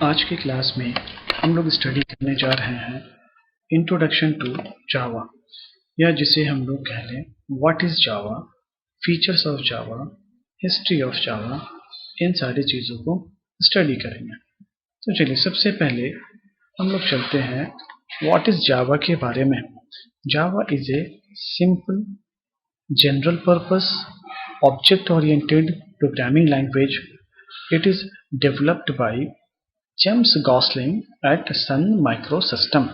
आज की क्लास में हम लोग स्टडी करने जा रहे हैं इंट्रोडक्शन टू जावा, या जिसे हम लोग कह लें what is Java, features of Java, history of Java. इन सारी चीज़ों को स्टडी करेंगे। तो चलिए सबसे पहले हम लोग चलते हैं व्हाट इज जावा के बारे में। Java is a simple general purpose object oriented programming language. It is developed by James Gosling at Sun Microsystem.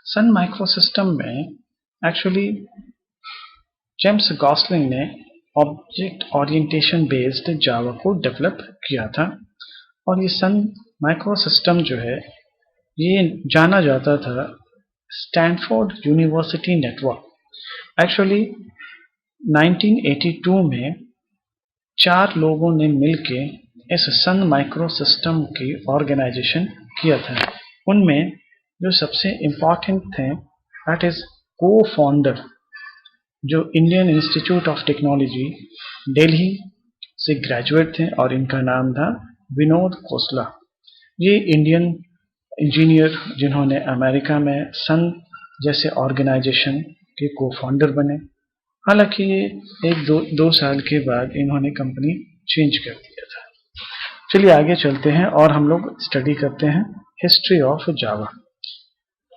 Sun Microsystem में एक्चुअली जेम्स गॉसलिंग ने ऑब्जेक्ट ओरिएंटेशन बेस्ड जावा को डेवलप किया था. और ये सन माइक्रोसिस्टम जो है ये जाना जाता था स्टैनफोर्ड यूनिवर्सिटी नेटवर्क. एक्चुअली 1982 में 4 लोगों ने मिलके इस सन माइक्रोसिस्टम की ऑर्गेनाइजेशन किया था. उनमें जो सबसे इम्पोर्टेंट थे दैट इज को फाउंडर जो Indian institute of technology Delhi से ग्रेजुएट थे और इनका नाम था विनोद खोसला. ये इंडियन इंजीनियर जिन्होंने अमेरिका में सन जैसे ऑर्गेनाइजेशन के को फाउंडर बने. हालांकि ये एक दो साल के बाद इन्होंने कंपनी चेंज कर दिया था. चलिए आगे चलते हैं और हम लोग स्टडी करते हैं हिस्ट्री ऑफ जावा.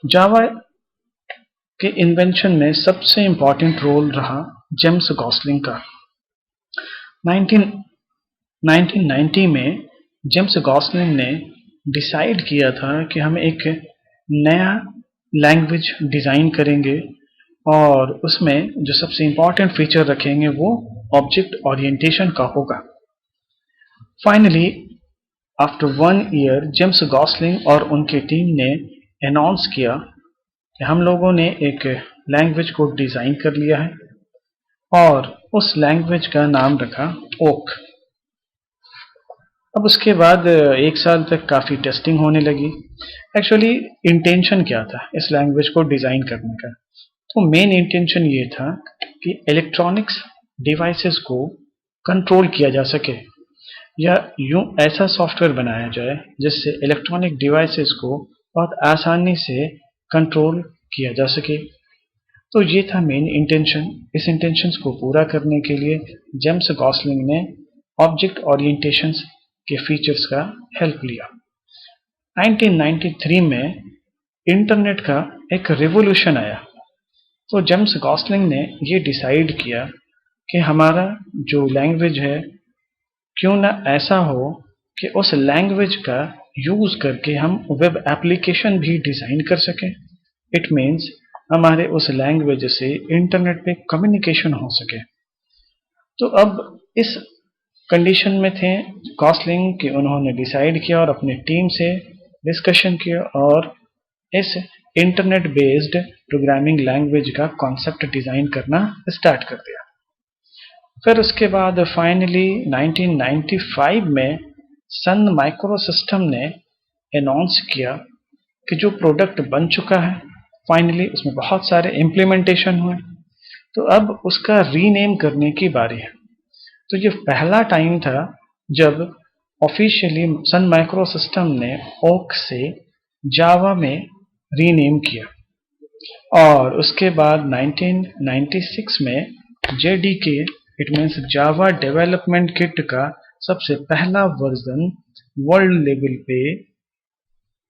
जावा के इन्वेंशन में सबसे इंपॉर्टेंट रोल रहा जेम्स गॉसलिंग का. 1990 में जेम्स गॉसलिंग ने डिसाइड किया था कि हम एक नया लैंग्वेज डिज़ाइन करेंगे और उसमें जो सबसे इंपॉर्टेंट फीचर रखेंगे वो ऑब्जेक्ट ओरिएंटेशन का होगा. Finally after 1 year James Gosling और उनकी टीम ने अनाउंस किया कि हम लोगों ने एक लैंग्वेज को डिज़ाइन कर लिया है और उस लैंग्वेज का नाम रखा ओक. अब उसके बाद 1 साल तक काफ़ी टेस्टिंग होने लगी. एक्चुअली इंटेंशन क्या था इस लैंग्वेज को डिज़ाइन करने का? तो मेन इंटेंशन ये था कि इलेक्ट्रॉनिक्स डिवाइसेस को कंट्रोल किया जा सके या यूं ऐसा सॉफ्टवेयर बनाया जाए जिससे इलेक्ट्रॉनिक डिवाइसेस को बहुत आसानी से कंट्रोल किया जा सके. तो ये था मेन इंटेंशन. इस इंटेंशंस को पूरा करने के लिए जेम्स गॉसलिंग ने ऑब्जेक्ट ओरिएंटेशंस के फीचर्स का हेल्प लिया. 1993 में इंटरनेट का एक रिवॉल्यूशन आया. तो जेम्स गॉसलिंग ने ये डिसाइड किया कि हमारा जो लैंग्वेज है क्यों ना ऐसा हो कि उस लैंग्वेज का यूज़ करके हम वेब एप्लीकेशन भी डिज़ाइन कर सकें. इट मीन्स हमारे उस लैंग्वेज से इंटरनेट पे कम्युनिकेशन हो सके. तो अब इस कंडीशन में थे गॉसलिंग कि उन्होंने डिसाइड किया और अपनी टीम से डिस्कशन किया और इस इंटरनेट बेस्ड प्रोग्रामिंग लैंग्वेज का कॉन्सेप्ट डिज़ाइन करना स्टार्ट कर दिया. फिर उसके बाद फाइनली 1995 में सन माइक्रोसिस्टम ने अनाउंस किया कि जो प्रोडक्ट बन चुका है फाइनली उसमें बहुत सारे इम्प्लीमेंटेशन हुए. तो अब उसका रीनेम करने की बारी है. तो ये पहला टाइम था जब ऑफिशियली सन माइक्रोसिस्टम ने ओक से जावा में रीनेम किया. और उसके बाद 1996 में JDK it means Java development kit का सबसे पहला वर्जन वर्ल्ड लेवल पे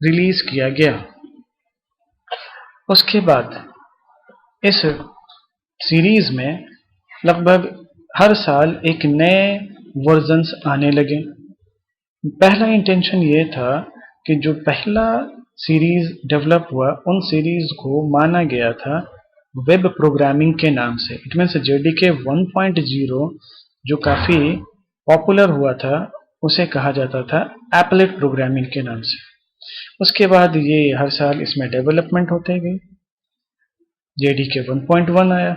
रिलीज किया गया. उसके बाद इस सीरीज में लगभग हर साल एक नए वर्जन्स आने लगे. पहला इंटेंशन ये था कि जो पहला सीरीज डेवलप हुआ उन सीरीज को माना गया था वेब प्रोग्रामिंग के नाम से. इट मीन्स जेडीके 1.0 जो काफ़ी पॉपुलर हुआ था उसे कहा जाता था एप्लेट प्रोग्रामिंग के नाम से. उसके बाद ये हर साल इसमें डेवलपमेंट होते गए. जेडीके 1.1 आया.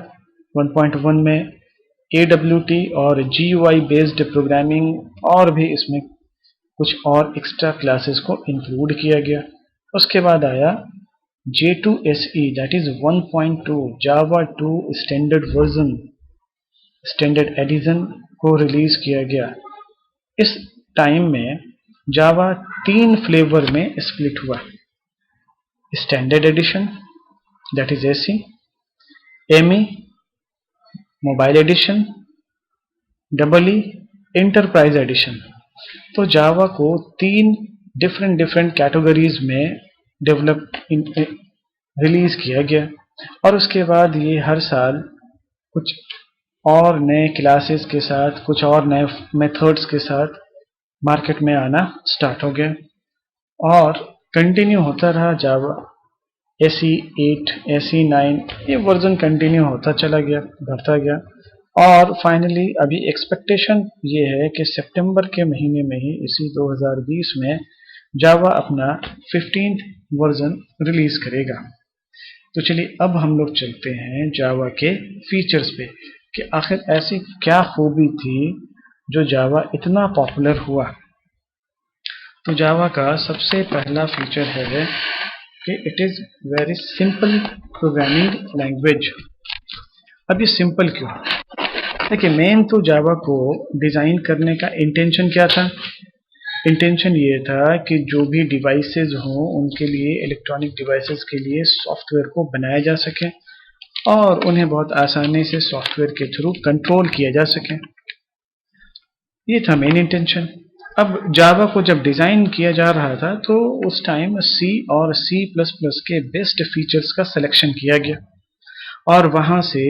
1.1 में AWT और GUI बेस्ड प्रोग्रामिंग और भी इसमें कुछ और एक्स्ट्रा क्लासेस को इंक्लूड किया गया. उसके बाद आया J2SE that is 1.2 Java 2 standard version standard edition को रिलीज किया गया. इस टाइम में जावा 3 फ्लेवर में स्प्लिट हुआ। Standard edition that is SE, ME mobile edition, double E enterprise edition. तो जावा को 3 डिफरेंट कैटेगरीज में डेवलप रिलीज किया गया और उसके बाद ये हर साल कुछ और नए क्लासेस के साथ, कुछ और नए मेथड्स के साथ मार्केट में आना स्टार्ट हो गया और कंटिन्यू होता रहा। जावा एसी 8, एसी 9 ये वर्जन कंटिन्यू होता चला गया, बढ़ता गया और फाइनली अभी एक्सपेक्टेशन ये है कि सितंबर के महीने में ही इसी 2020 में जावा अपना 15th वर्जन रिलीज करेगा। तो चलिए अब हम लोग चलते हैं जावा के फीचर्स पे कि आखिर ऐसी क्या खूबी थी जो जावा इतना पॉपुलर हुआ। तो जावा का सबसे पहला फीचर है कि it is very simple programming language. अब ये सिंपल क्यों? देखिए मेन तो जावा को डिजाइन करने का इंटेंशन क्या था? इंटेंशन ये था कि जो भी डिवाइसेस हों उनके लिए, इलेक्ट्रॉनिक डिवाइसेस के लिए सॉफ्टवेयर को बनाया जा सके और उन्हें बहुत आसानी से सॉफ्टवेयर के थ्रू कंट्रोल किया जा सके। ये था मेन इंटेंशन। अब जावा को जब डिजाइन किया जा रहा था तो उस टाइम सी और सी प्लस प्लस के बेस्ट फीचर्स का सिलेक्शन किया गया और वहां से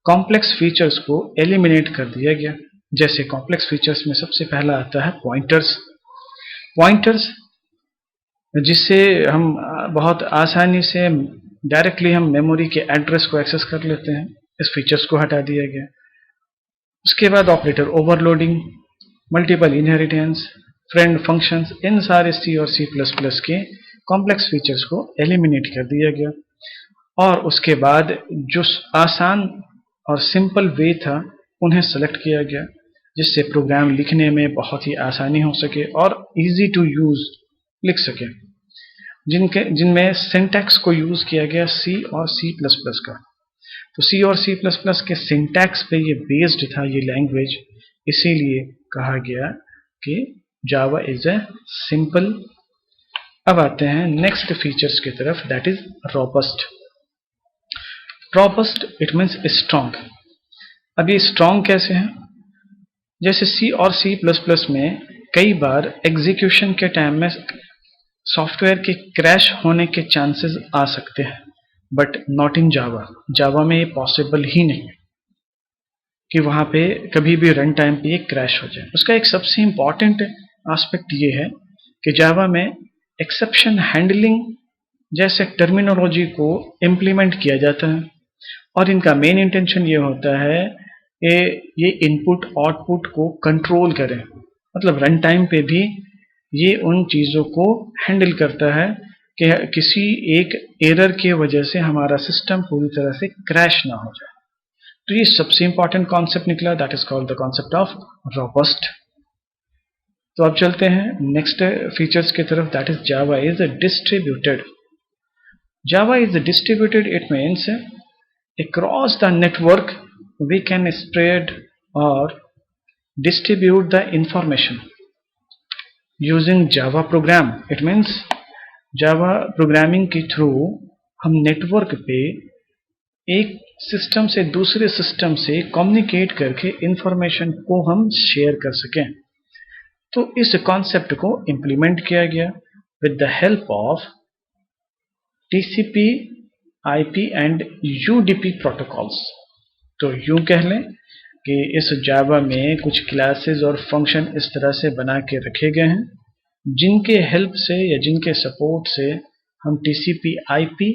कॉम्प्लेक्स फीचर्स को एलिमिनेट कर दिया गया। जैसे कॉम्प्लेक्स फीचर्स में सबसे पहला आता है पॉइंटर्स। पॉइंटर्स जिससे हम बहुत आसानी से डायरेक्टली हम मेमोरी के एड्रेस को एक्सेस कर लेते हैं, इस फीचर्स को हटा दिया गया। उसके बाद operator overloading, multiple inheritance, friend functions, इन सारे सी और सी प्लस प्लस के कॉम्प्लेक्स फीचर्स को एलिमिनेट कर दिया गया और उसके बाद जो आसान और सिंपल वे था उन्हें सेलेक्ट किया गया जिससे प्रोग्राम लिखने में बहुत ही आसानी हो सके और इजी टू यूज लिख सके, जिनमें सिंटैक्स को यूज किया गया सी और सी प्लस प्लस का। तो सी और सी प्लस प्लस के सिंटैक्स पे ये बेस्ड था ये लैंग्वेज, इसीलिए कहा गया कि जावा इज ए सिंपल। अब आते हैं नेक्स्ट फीचर्स की तरफ, that is robust. Robust it means strong. अब ये स्ट्रॉन्ग कैसे है? जैसे सी और सी प्लस प्लस में कई बार एग्जीक्यूशन के टाइम में सॉफ्टवेयर के क्रैश होने के चांसेस आ सकते हैं, बट नॉट इन जावा। जावा में ये पॉसिबल ही नहीं कि वहां पे कभी भी रन टाइम पे ये क्रैश हो जाए। उसका एक सबसे इंपॉर्टेंट एस्पेक्ट ये है कि जावा में एक्सेप्शन हैंडलिंग जैसे टर्मिनोलॉजी को इम्प्लीमेंट किया जाता है और इनका मेन इंटेंशन ये होता है कि ये इनपुट आउटपुट को कंट्रोल करें, मतलब रन टाइम पे भी ये उन चीज़ों को हैंडल करता है कि किसी एक एरर के वजह से हमारा सिस्टम पूरी तरह से क्रैश ना हो जाए। तो ये सबसे इंपॉर्टेंट कॉन्सेप्ट निकला, that is called the concept of robust. तो अब चलते हैं नेक्स्ट फीचर्स की तरफ, that is Java is distributed. Java is distributed, it means across the network we can spread or distribute the information using Java program. It means Java programming के through हम network पे एक system से दूसरे system से communicate करके information को हम शेयर कर सकें। तो इस कॉन्सेप्ट को इम्प्लीमेंट किया गया with the help of TCP IP and UDP protocols. तो यूं कह लें कि इस जावा में कुछ क्लासेस और फंक्शन इस तरह से बना के रखे गए हैं जिनके हेल्प से या जिनके सपोर्ट से हम TCP IP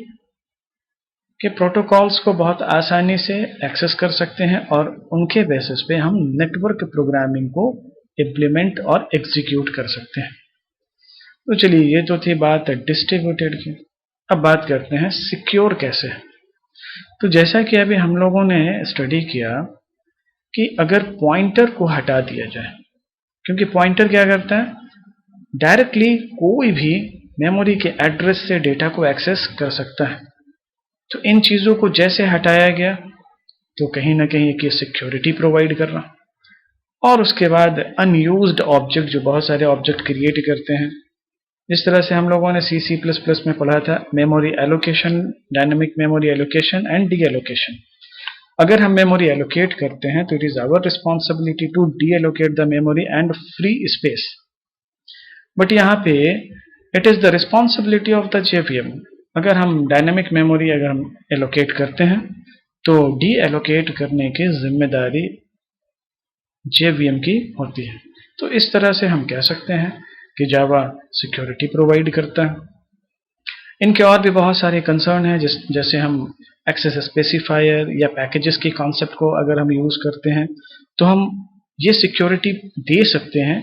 के प्रोटोकॉल्स को बहुत आसानी से एक्सेस कर सकते हैं और उनके बेसिस पे हम नेटवर्क प्रोग्रामिंग को इम्प्लीमेंट और एग्जीक्यूट कर सकते हैं। तो चलिए ये तो थी बात डिस्ट्रीब्यूटेड की। अब बात करते हैं सिक्योर कैसे। तो जैसा कि अभी हम लोगों ने स्टडी किया कि अगर पॉइंटर को हटा दिया जाए, क्योंकि पॉइंटर क्या करता है, डायरेक्टली कोई भी मेमोरी के एड्रेस से डेटा को एक्सेस कर सकता है। तो इन चीज़ों को जैसे हटाया गया तो कहीं ना कहीं एक सिक्योरिटी प्रोवाइड कर रहा। और उसके बाद अनयूज्ड ऑब्जेक्ट, जो बहुत सारे ऑब्जेक्ट क्रिएट करते हैं। जिस तरह से हम लोगों ने C++ में पढ़ा था, memory allocation, dynamic memory allocation and deallocation. अगर हम मेमोरी एलोकेट करते हैं तो it is our responsibility to deallocate the memory and free space. But यहाँ पे it is the responsibility of the JVM। अगर हम डायनेमिक मेमोरी अगर हम एलोकेट करते हैं तो डी एलोकेट करने की जिम्मेदारी JVM की होती है। तो इस तरह से हम कह सकते हैं कि जावा सिक्योरिटी प्रोवाइड करता है। इनके और भी बहुत सारे कंसर्न हैं, जैसे हम एक्सेस स्पेसिफायर या पैकेजेस के कॉन्सेप्ट को अगर हम यूज करते हैं तो हम ये सिक्योरिटी दे सकते हैं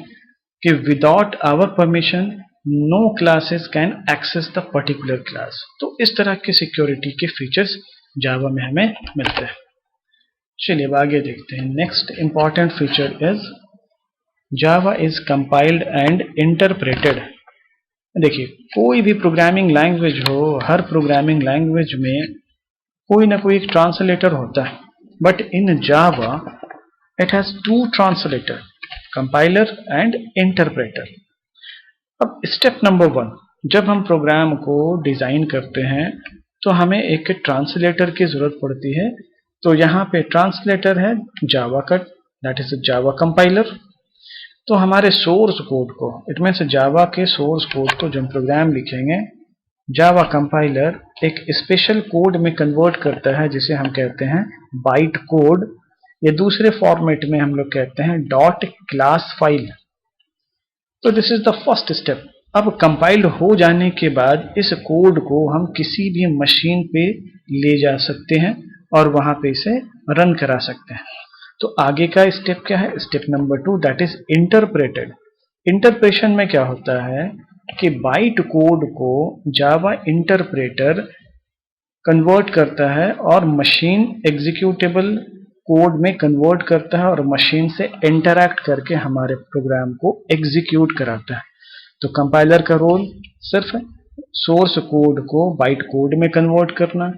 कि without our permission no classes can access the particular class. तो इस तरह के सिक्योरिटी के फीचर्स जावा में हमें मिलते हैं। चलिए अब आगे देखते हैं। Next important feature is Java is compiled and interpreted. देखिए, कोई भी प्रोग्रामिंग लैंग्वेज हो, हर प्रोग्रामिंग लैंग्वेज में कोई ना कोई एक ट्रांसलेटर होता है। But in Java it has two translator, compiler and interpreter. अब स्टेप नंबर 1, जब हम प्रोग्राम को डिजाइन करते हैं तो हमें एक ट्रांसलेटर की जरूरत पड़ती है। तो यहाँ पे ट्रांसलेटर है जावा का, दैट इज जावा कंपाइलर। तो हमारे सोर्स कोड को, इट मीन्स जावा के सोर्स कोड को जब प्रोग्राम लिखेंगे, जावा कंपाइलर एक स्पेशल कोड में कन्वर्ट करता है जिसे हम कहते हैं बाइट कोड, या दूसरे फॉर्मेट में हम लोग कहते हैं डॉट क्लास फाइल। तो this is the first step. अब कंपाइल्ड हो जाने के बाद इस कोड को हम किसी भी मशीन पे ले जा सकते हैं और वहां पे इसे रन करा सकते हैं। तो आगे का स्टेप क्या है? Step number 2, that is interpreted. Interpretation में क्या होता है कि बाइट कोड को जावा इंटरप्रेटर कन्वर्ट करता है और मशीन एग्जीक्यूटेबल कोड में कन्वर्ट करता है और मशीन से इंटरैक्ट करके हमारे प्रोग्राम को एग्जीक्यूट कराता है। तो कंपाइलर का रोल सिर्फ सोर्स कोड को बाइट कोड में कन्वर्ट करना,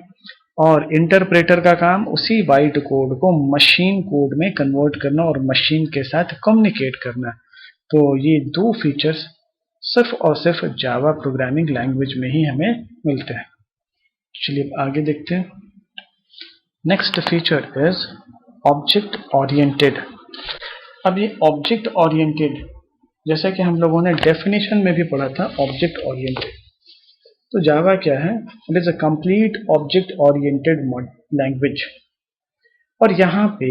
और इंटरप्रेटर का काम उसी बाइट कोड को मशीन कोड में कन्वर्ट करना और मशीन के साथ कम्युनिकेट करना। तो ये दो फीचर्स सिर्फ और सिर्फ जावा प्रोग्रामिंग लैंग्वेज में ही हमें मिलते हैं। चलिए आगे देखते हैं। Next feature is object oriented. अब ये ऑब्जेक्ट ओरिएंटेड, जैसा कि हम लोगों ने डेफिनेशन में भी पढ़ा था ऑब्जेक्ट ओरिएंटेड। तो जावा क्या है? It is a complete object oriented language. और यहाँ पे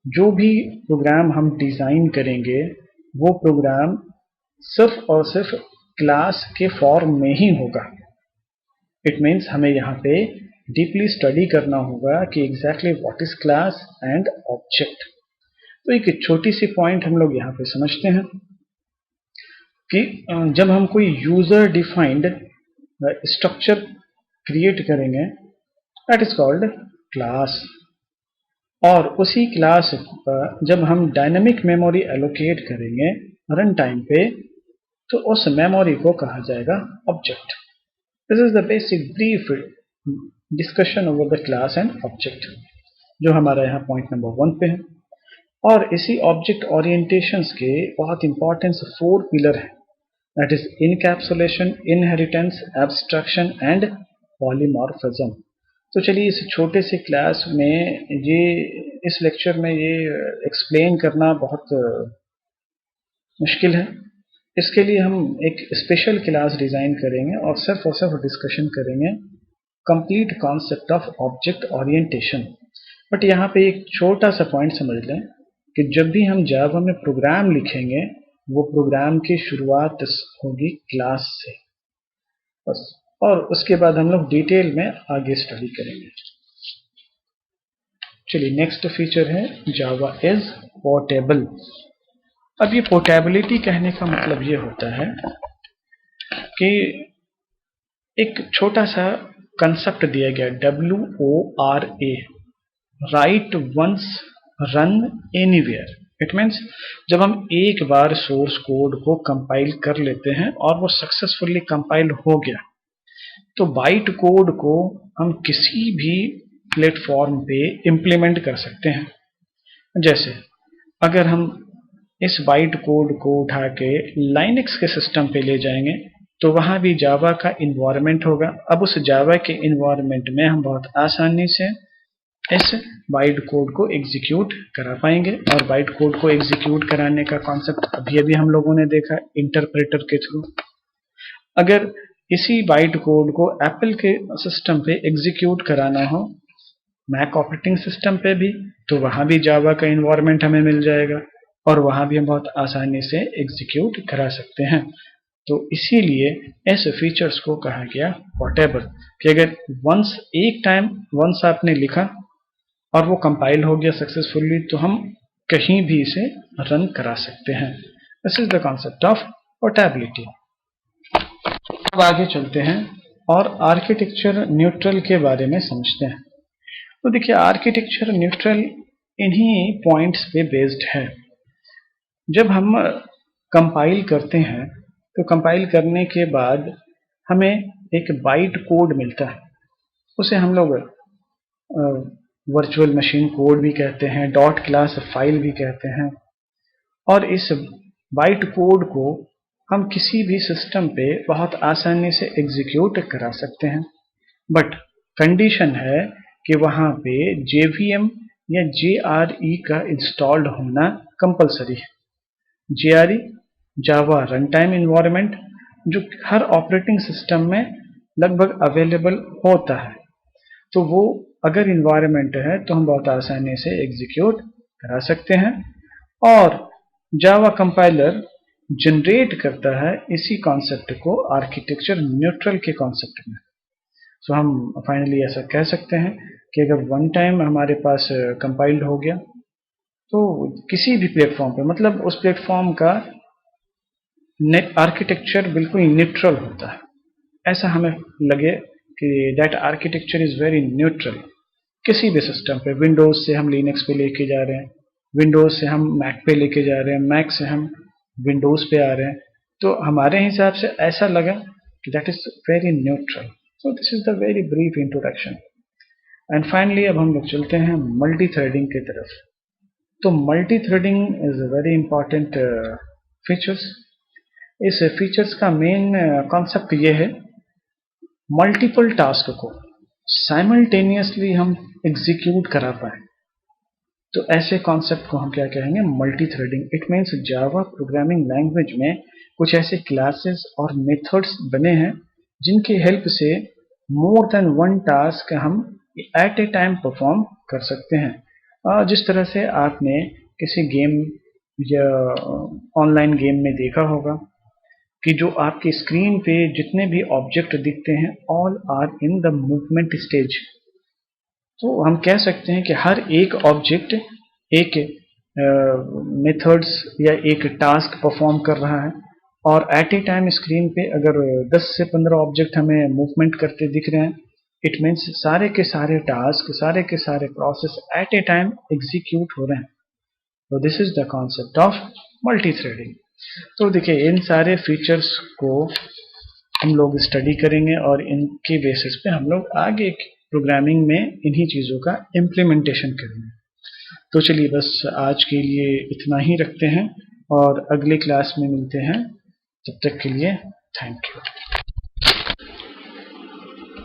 जो भी प्रोग्राम हम डिजाइन करेंगे वो प्रोग्राम सिर्फ और सिर्फ क्लास के फॉर्म में ही होगा। इट मीन्स हमें यहाँ पे डीपली स्टडी करना होगा कि exactly what is class and object. तो एक छोटी सी पॉइंट हम लोग यहाँ पे समझते हैं कि जब हम कोई यूजर डिफाइंड स्ट्रक्चर क्रिएट करेंगे, दैट इज कॉल्ड क्लास। और उसी क्लास पर जब हम डायनेमिक मेमोरी एलोकेट करेंगे रन टाइम पे, तो उस मेमोरी को कहा जाएगा object. This is the basic brief discussion over the class and object, जो हमारा यहाँ पॉइंट नंबर 1 पे है। और इसी ऑब्जेक्ट ओरिएंटेशंस के बहुत इंपॉर्टेंट 4 पिलर हैं, that is encapsulation, inheritance, abstraction and polymorphism. तो चलिए इस छोटे से क्लास में इस लेक्चर में ये एक्सप्लेन करना बहुत मुश्किल है। इसके लिए हम एक स्पेशल क्लास डिजाइन करेंगे और सिर्फ डिस्कशन करेंगे complete concept of object orientation. But यहाँ पे एक छोटा सा पॉइंट समझ लें कि जब भी हम जावा में प्रोग्राम लिखेंगे वो प्रोग्राम की शुरुआत होगी क्लास से बस, और उसके बाद हम लोग डिटेल में आगे स्टडी करेंगे। चलिए नेक्स्ट फीचर है जावा इज पोर्टेबल। अब ये पोर्टेबिलिटी कहने का मतलब ये होता है कि एक छोटा सा कंसेप्ट दिया गया WORA, write once run anywhere. It means जब हम एक बार सोर्स कोड को कंपाइल कर लेते हैं और वो सक्सेसफुली कंपाइल हो गया, तो बाइट कोड को हम किसी भी प्लेटफॉर्म पे इम्प्लीमेंट कर सकते हैं। जैसे अगर हम इस बाइट कोड को उठा के लाइनक्स के सिस्टम पे ले जाएंगे तो वहां भी जावा का इन्वायरमेंट होगा। अब उस जावा के इन्वायरमेंट में हम बहुत आसानी से इस बाइट कोड को एग्जीक्यूट करा पाएंगे। और बाइट कोड को एग्जीक्यूट कराने का कॉन्सेप्ट अभी अभी हम लोगों ने देखा इंटरप्रेटर के थ्रू। अगर इसी बाइट कोड को एप्पल के सिस्टम पे एग्जीक्यूट कराना हो, मैक ऑपरेटिंग सिस्टम पे भी, तो वहां भी जावा का इन्वायरमेंट हमें मिल जाएगा और वहां भी हम बहुत आसानी से एग्जीक्यूट करा सकते हैं। तो इसीलिए इस फीचर्स को कहा गया पोर्टेबल, कि अगर वंस आपने लिखा और वो कंपाइल हो गया सक्सेसफुली तो हम कहीं भी इसे रन करा सकते हैं। This is the concept of portability. अब आगे चलते हैं और आर्किटेक्चर न्यूट्रल के बारे में समझते हैं। तो देखिए, आर्किटेक्चर न्यूट्रल इन्हीं पॉइंट्स पे बेस्ड है। जब हम कंपाइल करते हैं तो कंपाइल करने के बाद हमें एक बाइट कोड मिलता है, उसे हम लोग वर्चुअल मशीन कोड भी कहते हैं, डॉट क्लास फाइल भी कहते हैं। और इस बाइट कोड को हम किसी भी सिस्टम पे बहुत आसानी से एग्जीक्यूट करा सकते हैं, बट कंडीशन है कि वहां पे JVM या JRE का इंस्टॉल्ड होना कंपलसरी है। JRE जावा रन टाइम इन्वायरमेंट, जो हर ऑपरेटिंग सिस्टम में लगभग अवेलेबल होता है, तो वो अगर इन्वायरमेंट है तो हम बहुत आसानी से एग्जीक्यूट करा सकते हैं। और जावा कंपाइलर जनरेट करता है इसी कॉन्सेप्ट को आर्किटेक्चर न्यूट्रल के कॉन्सेप्ट में। सो हम फाइनली ऐसा कह सकते हैं कि अगर वन टाइम हमारे पास कंपाइल्ड हो गया तो किसी भी प्लेटफॉर्म पे, मतलब उस प्लेटफॉर्म का आर्किटेक्चर बिल्कुल न्यूट्रल होता है, ऐसा हमें लगे कि that architecture is very neutral. किसी भी सिस्टम पे, विंडोज से हम लिनक्स पे लेके जा रहे हैं, विंडोज से हम मैक पे लेके जा रहे हैं, मैक से हम विंडोज पे आ रहे हैं, तो हमारे हिसाब से ऐसा लगा कि that is very neutral. So this is the very brief introduction. And finally अब हम लोग चलते हैं मल्टी थ्रेडिंग की तरफ। तो multi threading is a very important features. इस फीचर्स का मेन कॉन्सेप्ट ये है, मल्टीपल टास्क को साइमल्टेनियसली हम एग्जीक्यूट करा पाए। तो ऐसे कॉन्सेप्ट को हम क्या कहेंगे, multi threading. It means Java programming language में कुछ ऐसे क्लासेस और मेथड्स बने हैं जिनकी हेल्प से मोर देन वन टास्क हम एट ए टाइम परफॉर्म कर सकते हैं। जिस तरह से आपने किसी गेम या ऑनलाइन गेम में देखा होगा कि जो आपकी स्क्रीन पे जितने भी ऑब्जेक्ट दिखते हैं all are in the movement stage. तो हम कह सकते हैं कि हर एक ऑब्जेक्ट एक मेथड्स या एक टास्क परफॉर्म कर रहा है, और एट ए टाइम स्क्रीन पे अगर 10 से 15 ऑब्जेक्ट हमें मूवमेंट करते दिख रहे हैं, इट मीन्स सारे के सारे टास्क, सारे के सारे process at A time execute हो रहे हैं। तो this is the concept of multi threading. तो देखिए, इन सारे फीचर्स को हम लोग स्टडी करेंगे और इनके बेसिस पे हम लोग आगे प्रोग्रामिंग में इन्हीं चीज़ों का इम्प्लीमेंटेशन करेंगे। तो चलिए, बस आज के लिए इतना ही रखते हैं और अगले क्लास में मिलते हैं। तब तक के लिए थैंक यू।